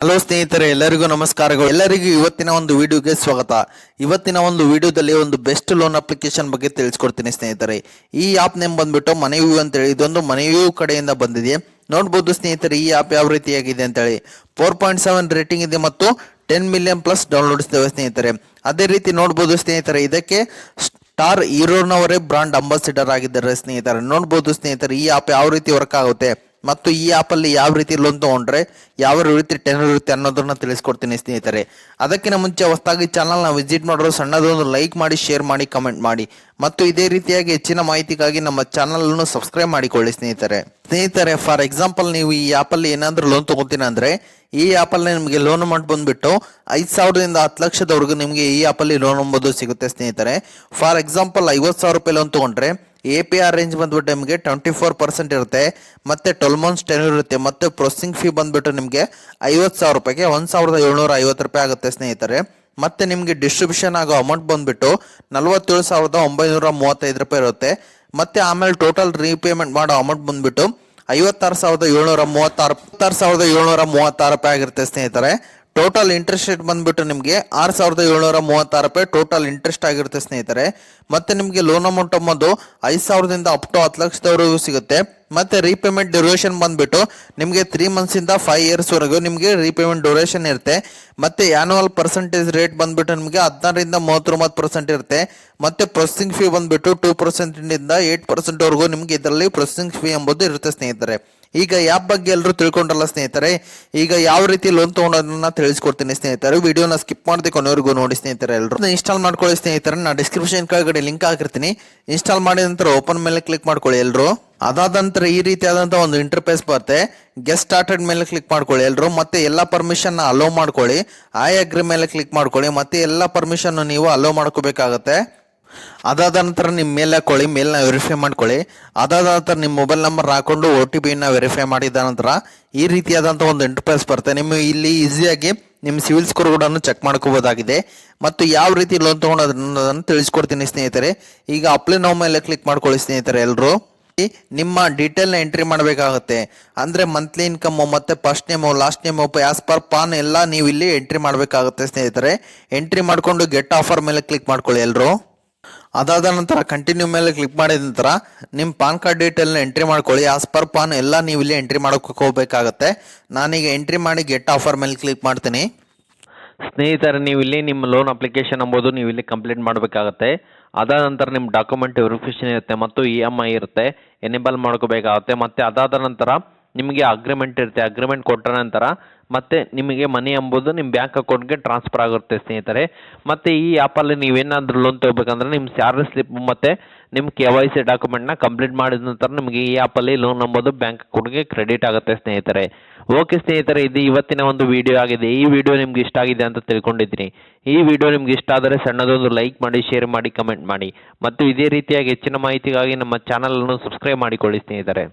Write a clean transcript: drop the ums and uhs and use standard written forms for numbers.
Hello ಸ್ನೇಹಿತರೆ, ಎಲ್ಲರಿಗೂ ನಮಸ್ಕಾರಗಳು. ಎಲ್ಲರಿಗೂ ಇವತ್ತಿನ ಒಂದು ವಿಡಿಯೋಗೆ ಸ್ವಾಗತ. ಇವತ್ತಿನ ಒಂದು ವಿಡಿಯೋದಲ್ಲಿ ಒಂದು ಬೆಸ್ಟ್ ಲೋನ್ ಅಪ್ಲಿಕೇಶನ್ ಬಗ್ಗೆ ತಿಳಿಸ್ಕೊಡ್ತೀನಿ ಸ್ನೇಹಿತರೆ. ಈ ಆಪ್ ನೇಮ್ ಬಂದ್ಬಿಟ್ಟು ಮನೆವ್ಯೂ ಅಂತೇಳಿ, ಇದೊಂದು ಮನೆವ್ಯೂ ಕಡೆಯಿಂದ ಬಂದಿದೆ. ನೋಡ್ಬೋದು ಸ್ನೇಹಿತರೆ, ಈ ಆಪ್ ಯಾವ ರೀತಿಯಾಗಿದೆ ಅಂತೇಳಿ. 4.7 ರೇಟಿಂಗ್ ಇದೆ ಮತ್ತು 10 ಮಿಲಿಯನ್ ಪ್ಲಸ್ ಡೌನ್ಲೋಡ್ಸ್ ಇದಾವೆ ಸ್ನೇಹಿತರೆ. ಅದೇ ರೀತಿ ನೋಡ್ಬೋದು ಸ್ನೇಹಿತರೆ, ಇದಕ್ಕೆ ಸ್ಟಾರ್ ಹೀರೋನವರೇ ಬ್ರಾಂಡ್ ಅಂಬಾಸಿಡರ್ ಆಗಿದ್ದಾರೆ ಸ್ನೇಹಿತರೆ. ನೋಡ್ಬೋದು ಸ್ನೇಹಿತರೆ, ಈ ಆಪ್ ಯಾವ ರೀತಿ ವರ್ಕ್ ಆಗುತ್ತೆ ಮತ್ತು ಈ ಆಪಲ್ಲಿ ಯಾವ ರೀತಿ ಲೋನ್ ತೊಗೊಂಡ್ರೆ ಯಾವ ರೀತಿ ಟೆನರ್ ಇರುತ್ತೆ ಅನ್ನೋದನ್ನ ತಿಳಿಸ್ಕೊಡ್ತೀನಿ ಸ್ನೇಹಿತರೆ. ಅದಕ್ಕಿಂತ ಮುಂಚೆ ಹೊಸದಾಗಿ ಚಾನಲ್ನ ವಿಸಿಟ್ ಮಾಡೋರು ಸಣ್ಣದೊಂದು ಲೈಕ್ ಮಾಡಿ, ಶೇರ್ ಮಾಡಿ, ಕಮೆಂಟ್ ಮಾಡಿ ಮತ್ತು ಇದೇ ರೀತಿಯಾಗಿ ಹೆಚ್ಚಿನ ಮಾಹಿತಿಗಾಗಿ ನಮ್ಮ ಚಾನಲನ್ನು ಸಬ್ಸ್ಕ್ರೈಬ್ ಮಾಡಿಕೊಳ್ಳಿ ಸ್ನೇಹಿತರೆ. ಫಾರ್ ಎಕ್ಸಾಂಪಲ್, ನೀವು ಈ ಆಪಲ್ಲಿ ಏನಾದರೂ ಲೋನ್ ತೊಗೊತೀನಿ ಅಂದರೆ ಈ ಆಪಲ್ಲಿ ನಿಮಗೆ ಲೋನ್ ಅಮೌಂಟ್ ಬಂದುಬಿಟ್ಟು 5,000ದಿಂದ 10 ಲಕ್ಷದವರೆಗೂ ನಿಮಗೆ ಈ ಆಪಲ್ಲಿ ಲೋನ್ ಎಂಬುದು ಸಿಗುತ್ತೆ ಸ್ನೇಹಿತರೆ. ಫಾರ್ ಎಕ್ಸಾಂಪಲ್, 50,000 ರೂಪಾಯಿ ಲೋನ್ ತೊಗೊಂಡ್ರೆ APR ರೇಂಜ್ ಬಂದ್ಬಿಟ್ಟು ನಿಮಗೆ 24% ಇರುತ್ತೆ, ಮತ್ತೆ 12 ಮಂತ್ಸ್ ಟೆನ್ಯೂರ್ ಇರುತ್ತೆ, ಮತ್ತೆ ಪ್ರೊಸೆಸಿಂಗ್ ಫೀ ಬಂದ್ಬಿಟ್ಟು ನಿಮಗೆ 50,000 ರೂಪಾಯಿಗೆ 1,750 ರೂಪಾಯಿ ಆಗುತ್ತೆ ಸ್ನೇಹಿತರೆ. ಮತ್ತೆ ನಿಮಗೆ ಡಿಸ್ಟ್ರಿಬ್ಯೂಷನ್ ಆಗೋ ಅಮೌಂಟ್ ಬಂದ್ಬಿಟ್ಟು 47,935 ರೂಪಾಯಿ ಇರುತ್ತೆ. ಮತ್ತೆ ಆಮೇಲೆ ಟೋಟಲ್ ರೀಪೇಮೆಂಟ್ ಮಾಡೋ ಅಮೌಂಟ್ ಬಂದ್ಬಿಟ್ಟು 56,736 ರೂಪಾಯಿ ಆಗಿರುತ್ತೆ ಸ್ನೇಹಿತರೆ. ಟೋಟಲ್ ಇಂಟ್ರೆಸ್ಟ್ ರೇಟ್ ಬಂದ್ಬಿಟ್ಟು ನಿಮಗೆ 6,736 ರೂಪಾಯಿ ಟೋಟಲ್ ಇಂಟ್ರೆಸ್ಟ್ ಆಗಿರುತ್ತೆ ಸ್ನೇಹಿತರೆ. ಮತ್ತೆ ನಿಮಗೆ ಲೋನ್ ಅಮೌಂಟ್ ಅಂಬೋದು 5,000ದಿಂದ ಅಪ್ ಟು 10 ಲಕ್ಷದವರೆಗೂ ಸಿಗುತ್ತೆ. ಮತ್ತೆ ರೀಪೇಮೆಂಟ್ ಡ್ಯೂರೇಷನ್ ಬಂದ್ಬಿಟ್ಟು ನಿಮಗೆ 3 ಮಂತ್ಸಿಂದ 5 ಇಯರ್ಸ್ ವರೆಗೂ ನಿಮಗೆ ರೀಪೇಮೆಂಟ್ ಡ್ಯೂರೇಷನ್ ಇರುತ್ತೆ. ಮತ್ತೆ ಆನ್ಯುವಲ್ ಪರ್ಸೆಂಟೇಜ್ ರೇಟ್ ಬಂದ್ಬಿಟ್ಟು ನಿಮಗೆ 16ರಿಂದ 39% ಇರುತ್ತೆ. ಮತ್ತೆ ಪ್ರೊಸೆಸಿಂಗ್ ಫೀ ಬಂದ್ಬಿಟ್ಟು 2%ಇಂದ 8% ವರೆಗೂ ನಿಮಗೆ ಇದರಲ್ಲಿ ಪ್ರೊಸೆಸಿಂಗ್ ಫೀ ಎಂಬುದು ಇರುತ್ತೆ ಸ್ನೇಹಿತರೆ. ಈಗ ಆ್ಯಪ್ ಬಗ್ಗೆ ಎಲ್ಲರೂ ತಿಳ್ಕೊಂಡ್ರಲ್ಲ ಸ್ನೇಹಿತರೆ, ಈಗ ಯಾವ ರೀತಿ ಲೋನ್ ತೊಗೊಳೋದನ್ನ ತಿಳಿಸ್ಕೊಡ್ತೀನಿ ಸ್ನೇಹಿತರೆ. ವಿಡಿಯೋನ ಸ್ಕಿಪ್ ಮಾಡದೆ ಕೊನೆವರೆಗೂ ನೋಡಿ ಸ್ನೇಹಿತರೆ. ಎಲ್ಲರೂ ಇನ್ಸ್ಟಾಲ್ ಮಾಡ್ಕೊಳ್ಳಿ ಸ್ನೇಹಿತರೆ. ನಾನು ಡಿಸ್ಕ್ರಿಪ್ಷನ್ ಕೆಳಗಡೆ ಲಿಂಕ್ ಹಾಕಿರ್ತೀನಿ. ಇನ್ಸ್ಟಾಲ್ ಮಾಡಿದ ನಂತರ ಓಪನ್ ಮೇಲೆ ಕ್ಲಿಕ್ ಮಾಡ್ಕೊಳ್ಳಿ ಎಲ್ಲರೂ. ಅದಾದ ನಂತರ ಈ ರೀತಿಯಾದಂಥ ಒಂದು ಇಂಟರ್ಫೇಸ್ ಬರುತ್ತೆ. ಗೆಟ್ ಸ್ಟಾರ್ಟೆಡ್ ಮೇಲೆ ಕ್ಲಿಕ್ ಮಾಡ್ಕೊಳ್ಳಿ ಎಲ್ಲರೂ. ಮತ್ತೆ ಎಲ್ಲ ಪರ್ಮಿಷನ್ ಅಲೋ ಮಾಡ್ಕೊಳ್ಳಿ. ಐ ಅಗ್ರಿ ಮೇಲೆ ಕ್ಲಿಕ್ ಮಾಡ್ಕೊಳ್ಳಿ. ಮತ್ತೆ ಎಲ್ಲ ಪರ್ಮಿಷನ್ ನೀವು ಅಲೋ ಮಾಡ್ಕೋಬೇಕಾಗತ್ತೆ. ಅದಾದ ನಂತರ ನಿಮ್ಮ ಮೇಲ್ ಹಾಕೊಳ್ಳಿ, ಮೇಲ್ನ ವೆರಿಫೈ ಮಾಡ್ಕೊಳ್ಳಿ. ಅದಾದ ನಂತರ ನಿಮ್ಮ ಮೊಬೈಲ್ ನಂಬರ್ ಹಾಕೊಂಡು OTP-ನ ವೆರಿಫೈ ಮಾಡಿದ ನಂತರ ಈ ರೀತಿಯಾದಂಥ ಒಂದು ಇಂಟರ್ಫೇಸ್ ಬರುತ್ತೆ. ನಿಮ್ಮ ಇಲ್ಲಿ ಈಸಿಯಾಗಿ ನಿಮ್ಮ ಸಿವಿಲ್ ಸ್ಕೋರ್ ಕೂಡ ಚೆಕ್ ಮಾಡ್ಕೋಬೋದಾಗಿದೆ. ಮತ್ತು ಯಾವ ರೀತಿ ಲೋನ್ ತೊಗೊಳೋದನ್ನು ತಿಳಿಸ್ಕೊಡ್ತೀನಿ ಸ್ನೇಹಿತರೆ. ಈಗ ಅಪ್ಲೈ ನೌ ಮೇಲೆ ಕ್ಲಿಕ್ ಮಾಡ್ಕೊಳ್ಳಿ ಸ್ನೇಹಿತರೆ ಎಲ್ಲರೂ. ನಿಮ್ಮ ಡೀಟೇಲ್ನ ಎಂಟ್ರಿ ಮಾಡಬೇಕಾಗುತ್ತೆ. ಅಂದರೆ ಮಂತ್ಲಿ ಇನ್ಕಮ್ ಮತ್ತು first name, last name, as per PAN ಎಲ್ಲ ನೀವು ಇಲ್ಲಿ ಎಂಟ್ರಿ ಮಾಡಬೇಕಾಗುತ್ತೆ ಸ್ನೇಹಿತರೆ. ಎಂಟ್ರಿ ಮಾಡಿಕೊಂಡು ಗೆಟ್ ಆಫರ್ ಮೇಲೆ ಕ್ಲಿಕ್ ಮಾಡ್ಕೊಳ್ಳಿ ಎಲ್ಲರೂ. ಅದಾದ ನಂತರ ಕಂಟಿನ್ಯೂ ಮೇಲೆ ಕ್ಲಿಕ್ ಮಾಡಿದ ನಂತರ ನಿಮ್ಮ ಪಾನ್ ಕಾರ್ಡ್ ಡೀಟೇಲ್ನ ಎಂಟ್ರಿ ಮಾಡ್ಕೊಳ್ಳಿ. ಆಸ್ ಪರ್ ಪಾನ್ ಎಲ್ಲ ನೀವು ಇಲ್ಲಿ ಎಂಟ್ರಿ ಮಾಡೋಕ್ಕೆ ಹೋಗಬೇಕಾಗತ್ತೆ. ನಾನೀಗ ಎಂಟ್ರಿ ಮಾಡಿ ಗೆಟ್ ಆಫರ್ ಮೇಲೆ ಕ್ಲಿಕ್ ಮಾಡ್ತೀನಿ ಸ್ನೇಹಿತರೆ. ನೀವು ಇಲ್ಲಿ ನಿಮ್ಮ ಲೋನ್ ಅಪ್ಲಿಕೇಶನ್ ಎಂಬುದು ನೀವು ಇಲ್ಲಿ ಕಂಪ್ಲೀಟ್ ಮಾಡಬೇಕಾಗುತ್ತೆ. ಅದಾದ ನಂತರ ನಿಮ್ಮ ಡಾಕ್ಯುಮೆಂಟ್ ವೆರಿಫಿಕೇಷನ್ ಇರುತ್ತೆ ಮತ್ತು EMI ಇರುತ್ತೆ, ಎನೇಬಲ್ ಮಾಡ್ಕೋಬೇಕಾಗುತ್ತೆ. ಮತ್ತು ಅದಾದ ನಂತರ ನಿಮಗೆ ಅಗ್ರಿಮೆಂಟ್ ಇರುತ್ತೆ. ಅಗ್ರಿಮೆಂಟ್ ಕೊಟ್ಟ ನಂತರ ಮತ್ತೆ ನಿಮಗೆ ಮನಿ ಎಂಬುದು ನಿಮ್ಮ ಬ್ಯಾಂಕ್ ಅಕೌಂಟ್ಗೆ ಟ್ರಾನ್ಸ್ಫರ್ ಆಗುತ್ತೆ ಸ್ನೇಹಿತರೆ. ಮತ್ತು ಈ ಆ್ಯಪಲ್ಲಿ ನೀವೇನಾದರೂ ಲೋನ್ ತೊಗೋಬೇಕಂದ್ರೆ ನಿಮ್ಮ ಸ್ಯಾಲರಿ ಸ್ಲಿಪ್ ಮತ್ತು ನಿಮ್ಮ KYC ಡಾಕ್ಯುಮೆಂಟ್ನ ಕಂಪ್ಲೀಟ್ ಮಾಡಿದ ನಂತರ ನಿಮಗೆ ಈ ಆ್ಯಪಲ್ಲಿ ಲೋನ್ ಎಂಬುದು ಬ್ಯಾಂಕ್ ಅಕೌಂಟ್ಗೆ ಕ್ರೆಡಿಟ್ ಆಗುತ್ತೆ ಸ್ನೇಹಿತರೆ. ಓಕೆ ಸ್ನೇಹಿತರೆ, ಇದು ಇವತ್ತಿನ ಒಂದು ವಿಡಿಯೋ ಆಗಿದೆ. ಈ ವಿಡಿಯೋ ನಿಮ್ಗೆ ಇಷ್ಟ ಆಗಿದೆ ಅಂತ ತಿಳ್ಕೊಂಡಿದ್ದೀನಿ. ಈ ವಿಡಿಯೋ ನಿಮ್ಗೆ ಇಷ್ಟ ಆದರೆ ಸಣ್ಣದೊಂದು ಲೈಕ್ ಮಾಡಿ, ಶೇರ್ ಮಾಡಿ, ಕಮೆಂಟ್ ಮಾಡಿ ಮತ್ತು ಇದೇ ರೀತಿಯಾಗಿ ಹೆಚ್ಚಿನ ಮಾಹಿತಿಗಾಗಿ ನಮ್ಮ ಚಾನಲನ್ನು ಸಬ್ಸ್ಕ್ರೈಬ್ ಮಾಡಿಕೊಳ್ಳಿ ಸ್ನೇಹಿತರೆ.